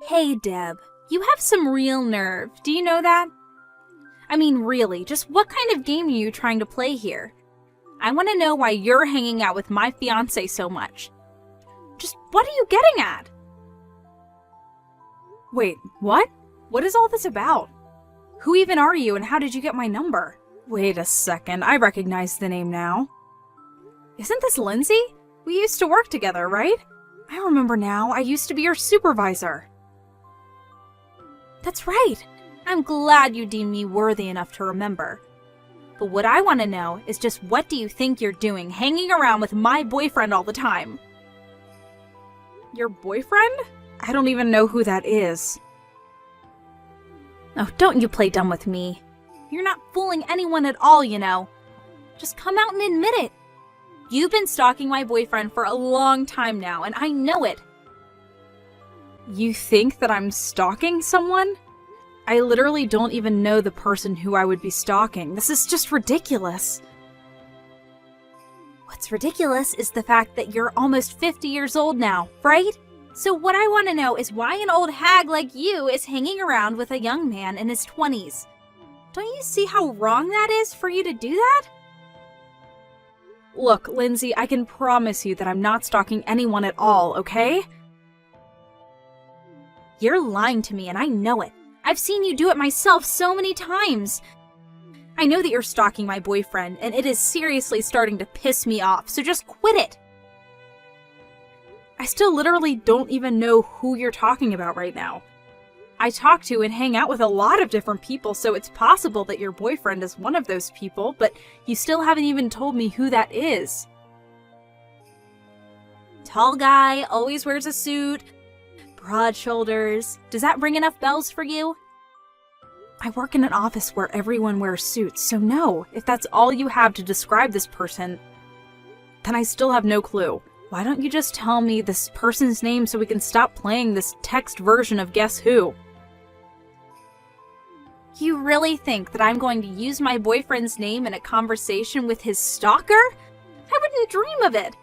Hey, Deb, you have some real nerve. Do you know that? I mean, really, just what kind of game are you trying to play here? I want to know why you're hanging out with my fiancé so much. Just what are you getting at? Wait, what? What is all this about? Who even are you and how did you get my number? Wait a second, I recognize the name now. Isn't this Lindsay? We used to work together, right? I remember now, I used to be your supervisor. That's right. I'm glad you deem me worthy enough to remember. But what I want to know is just what do you think you're doing hanging around with my boyfriend all the time? Your boyfriend? I don't even know who that is. Oh, don't you play dumb with me. You're not fooling anyone at all, you know. Just come out and admit it. You've been stalking my boyfriend for a long time now, and I know it. You think that I'm stalking someone? I literally don't even know the person who I would be stalking. This is just ridiculous. What's ridiculous is the fact that you're almost 50 years old now, right? So what I want to know is why an old hag like you is hanging around with a young man in his 20s. Don't you see how wrong that is for you to do that? Look, Lindsay, I can promise you that I'm not stalking anyone at all, okay? You're lying to me and I know it. I've seen you do it myself so many times. I know that you're stalking my boyfriend, and it is seriously starting to piss me off, so just quit it. I still literally don't even know who you're talking about right now. I talk to and hang out with a lot of different people, so it's possible that your boyfriend is one of those people, but you still haven't even told me who that is. Tall guy, always wears a suit, broad shoulders. Does that ring enough bells for you? I work in an office where everyone wears suits, so no, if that's all you have to describe this person, then I still have no clue. Why don't you just tell me this person's name so we can stop playing this text version of Guess Who? You really think that I'm going to use my boyfriend's name in a conversation with his stalker? I wouldn't dream of it.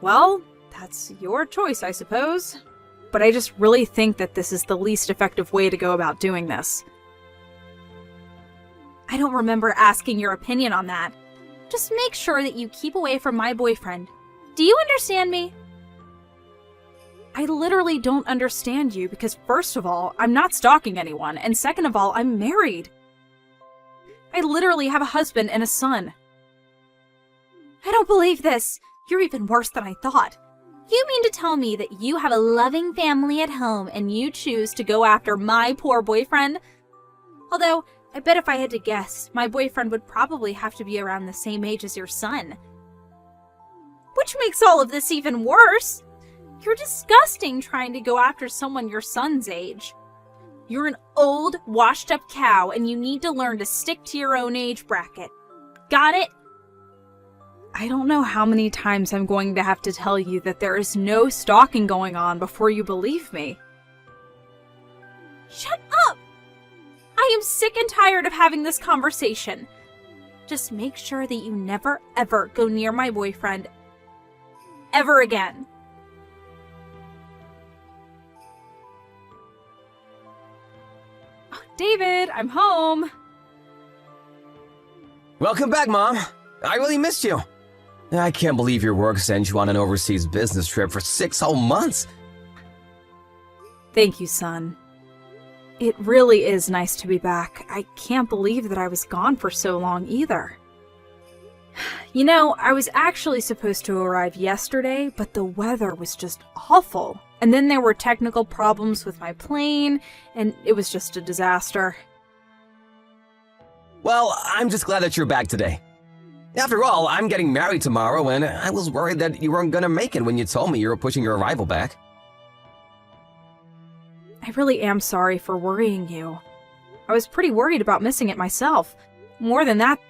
Well, that's your choice, I suppose. But I just really think that this is the least effective way to go about doing this. I don't remember asking your opinion on that. Just make sure that you keep away from my boyfriend. Do you understand me? I literally don't understand you because first of all, I'm not stalking anyone, and second of all, I'm married. I literally have a husband and a son. I don't believe this. You're even worse than I thought. You mean to tell me that you have a loving family at home and you choose to go after my poor boyfriend? Although, I bet if I had to guess, my boyfriend would probably have to be around the same age as your son. Which makes all of this even worse. You're disgusting trying to go after someone your son's age. You're an old, washed-up cow and you need to learn to stick to your own age bracket. Got it? I don't know how many times I'm going to have to tell you that there is no stalking going on before you believe me. Shut up! I am sick and tired of having this conversation. Just make sure that you never, ever go near my boyfriend ever again. Oh, David, I'm home. Welcome back, Mom. I really missed you. I can't believe your work sent you on an overseas business trip for 6 whole months. Thank you, son. It really is nice to be back. I can't believe that I was gone for so long either. You know, I was actually supposed to arrive yesterday, but the weather was just awful. And then there were technical problems with my plane, and it was just a disaster. Well, I'm just glad that you're back today. After all, I'm getting married tomorrow, and I was worried that you weren't gonna make it when you told me you were pushing your arrival back. I really am sorry for worrying you. I was pretty worried about missing it myself. More than that,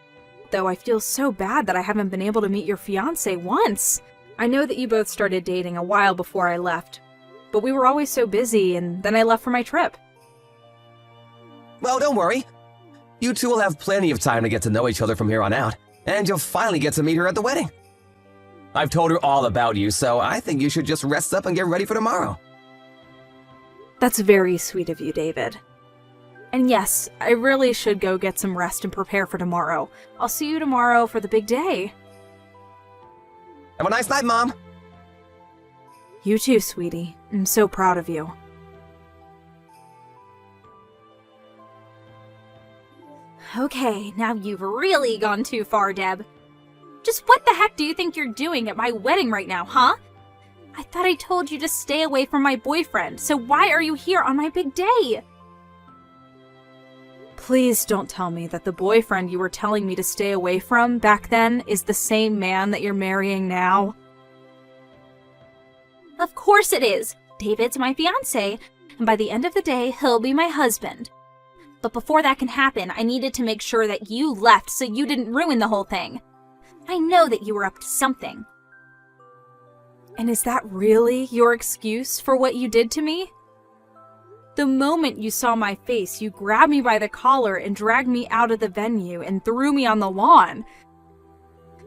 though, I feel so bad that I haven't been able to meet your fiancé once. I know that you both started dating a while before I left, but we were always so busy, and then I left for my trip. Well, don't worry. You two will have plenty of time to get to know each other from here on out, and you'll finally get to meet her at the wedding. I've told her all about you, so I think you should just rest up and get ready for tomorrow. That's very sweet of you, David. And yes, I really should go get some rest and prepare for tomorrow. I'll see you tomorrow for the big day. Have a nice night, Mom. You too, sweetie. I'm so proud of you. Okay, now you've really gone too far, Deb. Just what the heck do you think you're doing at my wedding right now, huh? I thought I told you to stay away from my boyfriend, so why are you here on my big day? Please don't tell me that the boyfriend you were telling me to stay away from back then is the same man that you're marrying now. Of course it is. David's my fiancé, and by the end of the day, he'll be my husband. But before that can happen, I needed to make sure that you left so you didn't ruin the whole thing. I know that you were up to something. And is that really your excuse for what you did to me? The moment you saw my face, you grabbed me by the collar and dragged me out of the venue and threw me on the lawn.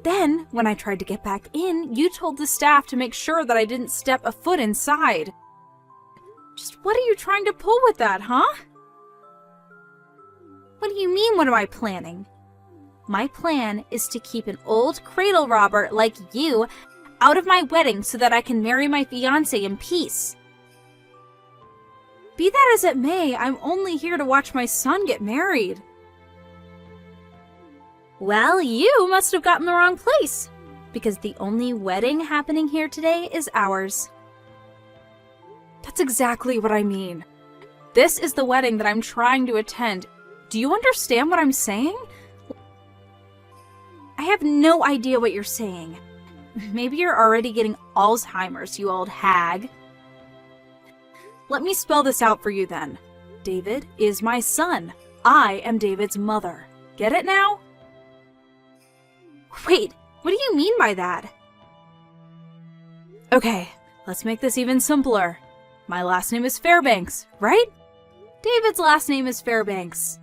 Then, when I tried to get back in, you told the staff to make sure that I didn't step a foot inside. Just what are you trying to pull with that, huh? What do you mean, what am I planning? My plan is to keep an old cradle robber like you out of my wedding so that I can marry my fiancé in peace. Be that as it may, I'm only here to watch my son get married. Well, you must have gotten the wrong place, because the only wedding happening here today is ours. That's exactly what I mean. This is the wedding that I'm trying to attend. Do you understand what I'm saying? I have no idea what you're saying. Maybe you're already getting Alzheimer's, you old hag. Let me spell this out for you then. David is my son. I am David's mother. Get it now? Wait, what do you mean by that? Okay, let's make this even simpler. My last name is Fairbanks, right? David's last name is Fairbanks.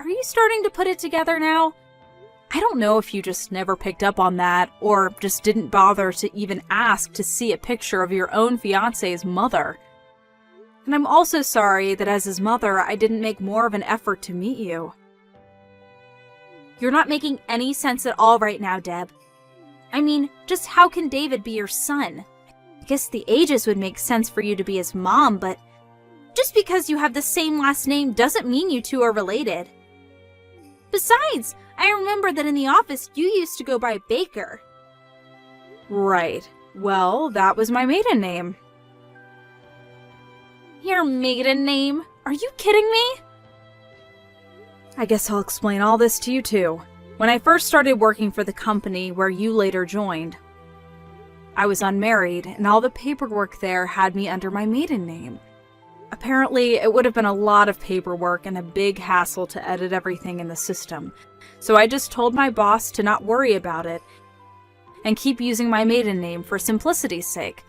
Are you starting to put it together now? I don't know if you just never picked up on that, or just didn't bother to even ask to see a picture of your own fiancé's mother. And I'm also sorry that as his mother, I didn't make more of an effort to meet you. You're not making any sense at all right now, Deb. I mean, just how can David be your son? I guess the ages would make sense for you to be his mom, but just because you have the same last name doesn't mean you two are related. Besides, I remember that in the office you used to go by Baker. Right. Well, that was my maiden name. Your maiden name? Are you kidding me? I guess I'll explain all this to you too. When I first started working for the company where you later joined, I was unmarried and all the paperwork there had me under my maiden name. Apparently, it would have been a lot of paperwork and a big hassle to edit everything in the system, so I just told my boss to not worry about it and keep using my maiden name for simplicity's sake.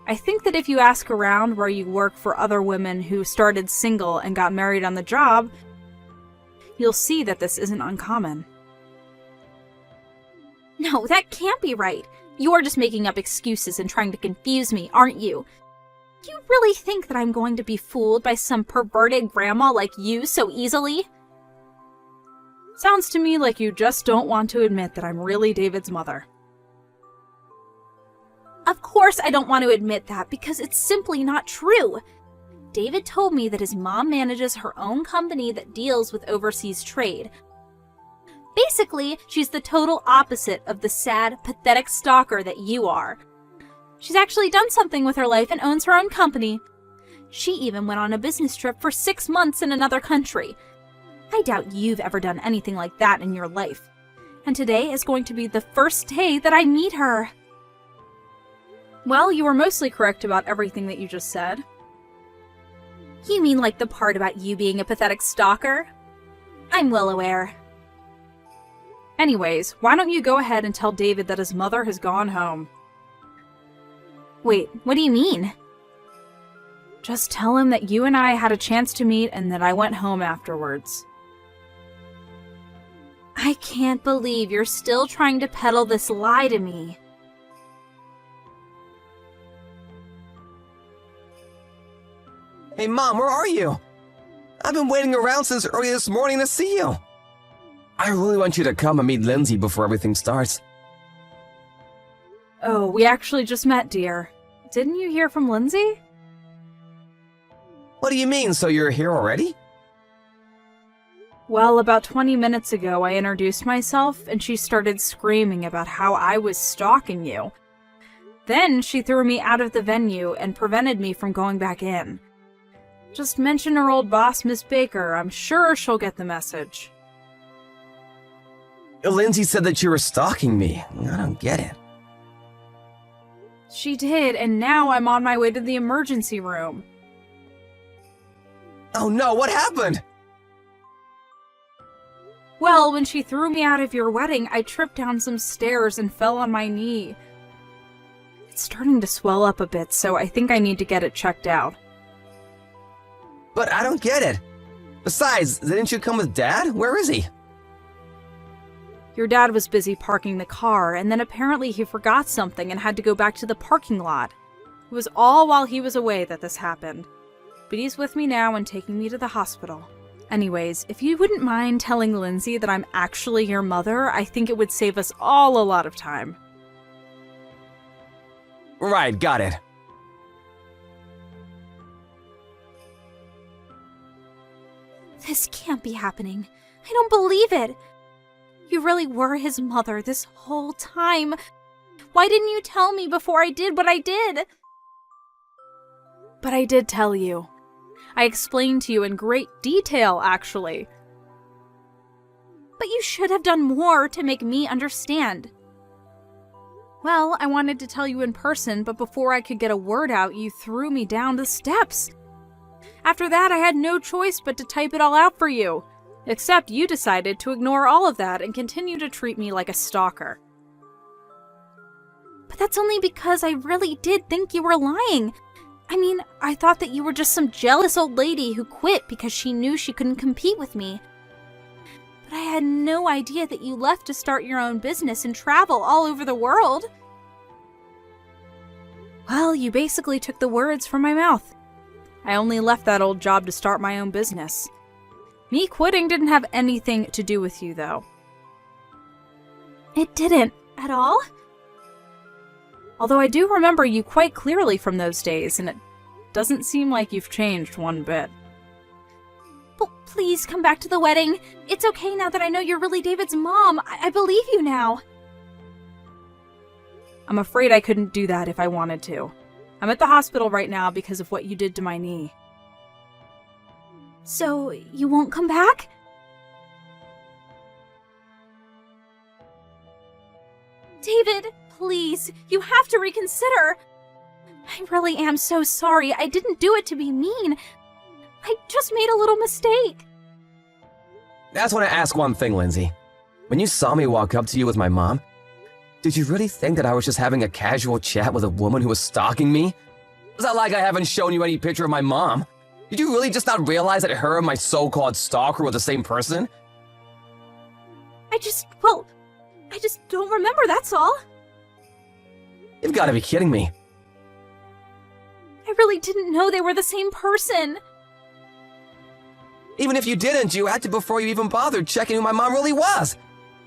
I think that if you ask around where you work for other women who started single and got married on the job, you'll see that this isn't uncommon. No, that can't be right. You're just making up excuses and trying to confuse me, aren't you? You really think that I'm going to be fooled by some perverted grandma like you so easily? Sounds to me like you just don't want to admit that I'm really David's mother. Of course I don't want to admit that because it's simply not true. David told me that his mom manages her own company that deals with overseas trade. Basically, she's the total opposite of the sad, pathetic stalker that you are. She's actually done something with her life and owns her own company. She even went on a business trip for 6 months in another country. I doubt you've ever done anything like that in your life. And today is going to be the first day that I meet her. Well, you were mostly correct about everything that you just said. You mean like the part about you being a pathetic stalker? I'm well aware. Anyways, why don't you go ahead and tell David that his mother has gone home? Wait, what do you mean? Just tell him that you and I had a chance to meet and that I went home afterwards. I can't believe you're still trying to peddle this lie to me. Hey, Mom, where are you? I've been waiting around since early this morning to see you. I really want you to come and meet Lindsay before everything starts. Oh, we actually just met, dear. Didn't you hear from Lindsay? What do you mean, so you're here already? Well, about 20 minutes ago, I introduced myself, and she started screaming about how I was stalking you. Then she threw me out of the venue and prevented me from going back in. Just mention her old boss, Miss Baker. I'm sure she'll get the message. Lindsay said that you were stalking me. I don't get it. She did, and now I'm on my way to the emergency room. Oh no, what happened? Well, when she threw me out of your wedding, I tripped down some stairs and fell on my knee. It's starting to swell up a bit, so I think I need to get it checked out. But I don't get it. Besides, didn't you come with Dad? Where is he? Your dad was busy parking the car, and then apparently he forgot something and had to go back to the parking lot. It was all while he was away that this happened. But he's with me now and taking me to the hospital. Anyways, if you wouldn't mind telling Lindsay that I'm actually your mother, I think it would save us all a lot of time. Right, got it. This can't be happening. I don't believe it. You really were his mother this whole time. Why didn't you tell me before I did what I did? But I did tell you. I explained to you in great detail, actually. But you should have done more to make me understand. Well, I wanted to tell you in person, but before I could get a word out, you threw me down the steps. After that, I had no choice but to type it all out for you. Except you decided to ignore all of that and continue to treat me like a stalker. But that's only because I really did think you were lying. I mean, I thought that you were just some jealous old lady who quit because she knew she couldn't compete with me. But I had no idea that you left to start your own business and travel all over the world. Well, you basically took the words from my mouth. I only left that old job to start my own business. Me quitting didn't have anything to do with you, though. It didn't, at all? Although I do remember you quite clearly from those days, and it doesn't seem like you've changed one bit. But please come back to the wedding. It's okay now that I know you're really David's mom. I believe you now. I'm afraid I couldn't do that if I wanted to. I'm at the hospital right now because of what you did to my knee. So, you won't come back? David, please, you have to reconsider. I really am so sorry. I didn't do it to be mean. I just made a little mistake. I just want to ask one thing, Lindsay. When you saw me walk up to you with my mom, did you really think that I was just having a casual chat with a woman who was stalking me? It's not like I haven't shown you any picture of my mom. Did you really just not realize that her and my so-called stalker were the same person? I just don't remember, that's all. You've got to be kidding me. I really didn't know they were the same person. Even if you didn't, you acted before you even bothered checking who my mom really was.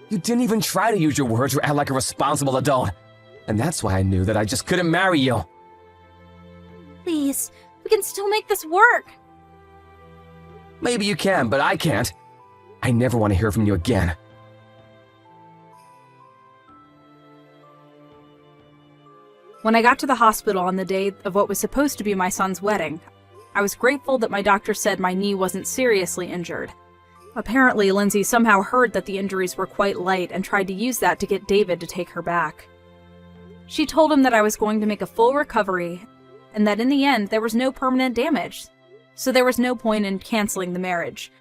You didn't even try to use your words or act like a responsible adult. And that's why I knew that I just couldn't marry you. Please, we can still make this work. Maybe you can, but I can't. I never want to hear from you again. When I got to the hospital on the day of what was supposed to be my son's wedding, I was grateful that my doctor said my knee wasn't seriously injured. Apparently, Lindsay somehow heard that the injuries were quite light and tried to use that to get David to take her back. She told him that I was going to make a full recovery and that in the end there was no permanent damage, so there was no point in canceling the marriage.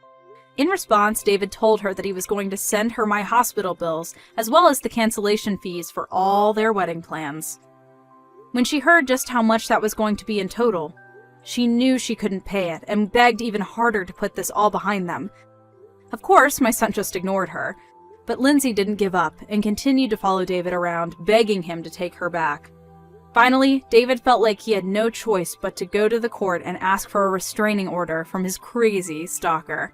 In response, David told her that he was going to send her my hospital bills as well as the cancellation fees for all their wedding plans. When she heard just how much that was going to be in total, she knew she couldn't pay it and begged even harder to put this all behind them. Of course, my son just ignored her, but Lindsay didn't give up and continued to follow David around, begging him to take her back. Finally, David felt like he had no choice but to go to the court and ask for a restraining order from his crazy stalker.